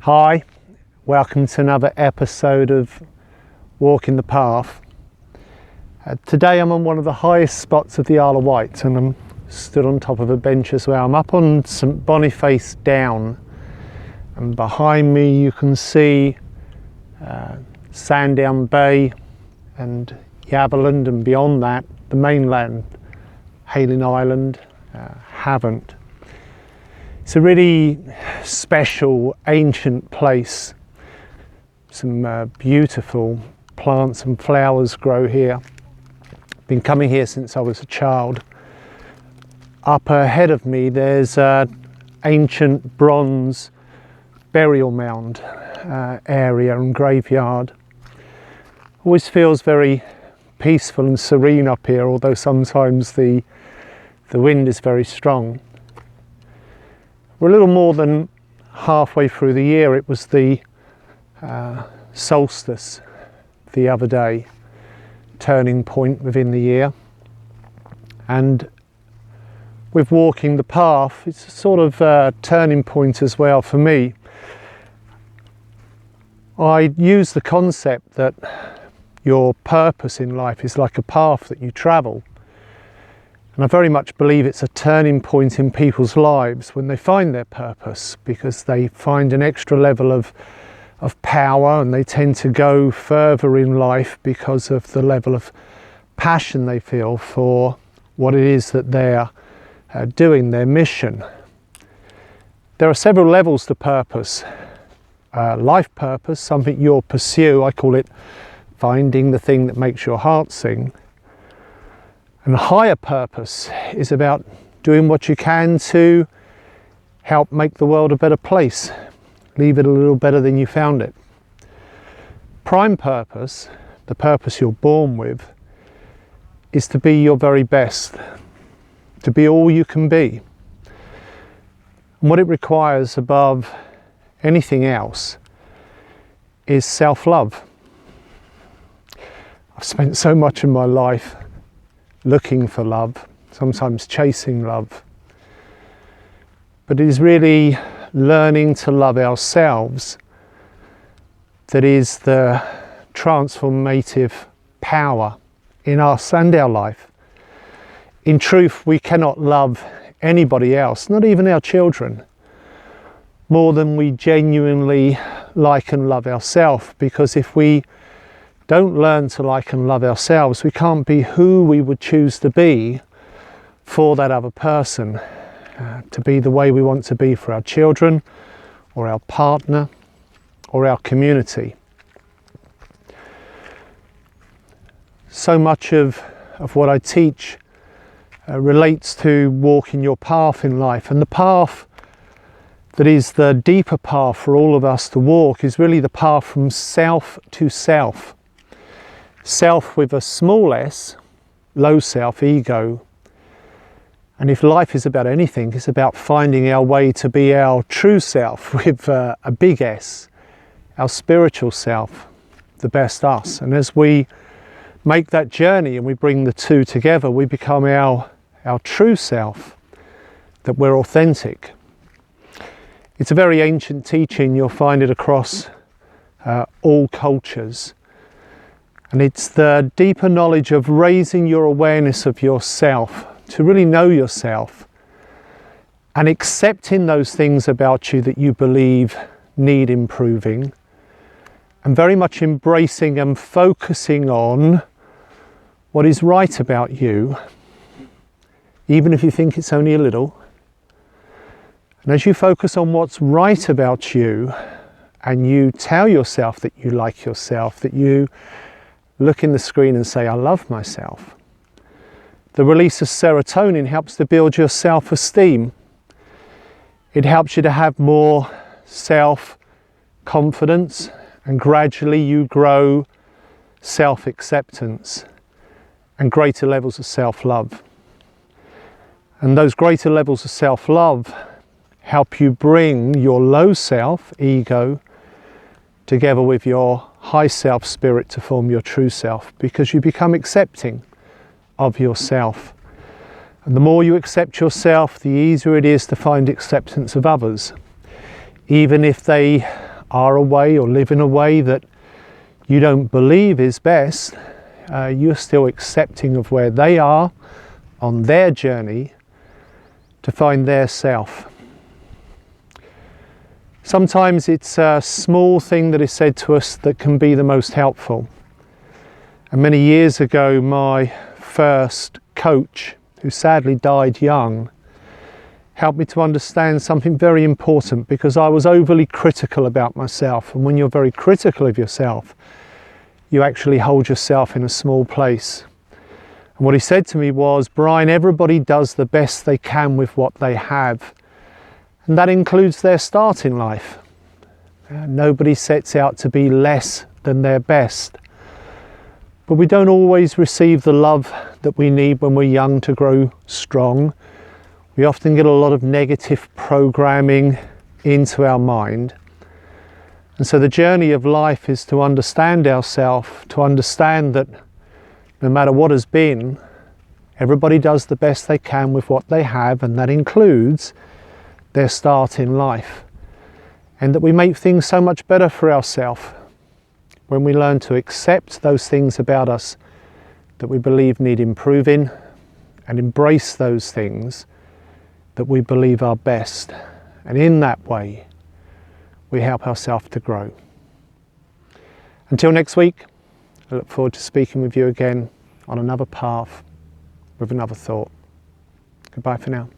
Hi, welcome to another episode of Walking the Path. Today I'm on one of the highest spots of the Isle of Wight, and I'm stood on top of a bench as well. I'm up on St Boniface Down, and behind me you can see Sandown Bay and Yaverland, and beyond that the mainland, Hayling Island, Havant. It's a really special ancient place. Some beautiful plants and flowers grow here. Been coming here since I was a child. Up ahead of me there's an ancient bronze burial mound area and graveyard. Always feels very peaceful and serene up here, although sometimes the wind is very strong. We're a little more than halfway through the year. It was the solstice the other day, turning point within the year. And with walking the path, it's a sort of turning point as well for me. I use the concept that your purpose in life is like a path that you travel. And I very much believe it's a turning point in people's lives when they find their purpose, because they find an extra level of power, and they tend to go further in life because of the level of passion they feel for what it is that they're doing, their mission. There are several levels to purpose. Life purpose, something you'll pursue. I call it finding the thing that makes your heart sing. And the higher purpose is about doing what you can to help make the world a better place, leave it a little better than you found it. Prime purpose, the purpose you're born with, is to be your very best, to be all you can be. And what it requires above anything else is self-love. I've spent so much of my life looking for love, sometimes chasing love. But it is really learning to love ourselves that is the transformative power in us and our life. In truth, we cannot love anybody else, not even our children, more than we genuinely like and love ourselves, because if we don't learn to like and love ourselves, we can't be who we would choose to be for that other person, to be the way we want to be for our children or our partner or our community. So much of what I teach relates to walking your path in life, and the path that is the deeper path for all of us to walk is really the path from self to self. Self with a small s, low self, ego. And if life is about anything, it's about finding our way to be our true self with a big S, our spiritual self, the best us. And as we make that journey and we bring the two together, we become our true self, that we're authentic. It's a very ancient teaching. You'll find it across all cultures. And it's the deeper knowledge of raising your awareness of yourself, to really know yourself, and accepting those things about you that you believe need improving, and very much embracing and focusing on what is right about you, even if you think it's only a little. And as you focus on what's right about you, and you tell yourself that you like yourself, that you look in the screen and say, I love myself, the release of serotonin helps to build your self-esteem. It helps you to have more self-confidence, and gradually you grow self-acceptance and greater levels of self-love. And those greater levels of self-love help you bring your low self, ego, together with your high self, spirit, to form your true self, because you become accepting of yourself. And the more you accept yourself, the easier it is to find acceptance of others, even if they are a way or live in a way that you don't believe is best, you're still accepting of where they are on their journey to find their self. Sometimes it's a small thing that is said to us that can be the most helpful. And many years ago, my first coach, who sadly died young, helped me to understand something very important, because I was overly critical about myself. And when you're very critical of yourself, you actually hold yourself in a small place. And what he said to me was, Brian, everybody does the best they can with what they have. And that includes their start in life. Nobody sets out to be less than their best. But we don't always receive the love that we need when we're young to grow strong. We often get a lot of negative programming into our mind. And so the journey of life is to understand ourselves, to understand that no matter what has been, everybody does the best they can with what they have, and that includes their start in life. And that we make things so much better for ourselves when we learn to accept those things about us that we believe need improving, and embrace those things that we believe are best. And in that way, we help ourselves to grow. Until next week, I look forward to speaking with you again on another path with another thought. Goodbye for now.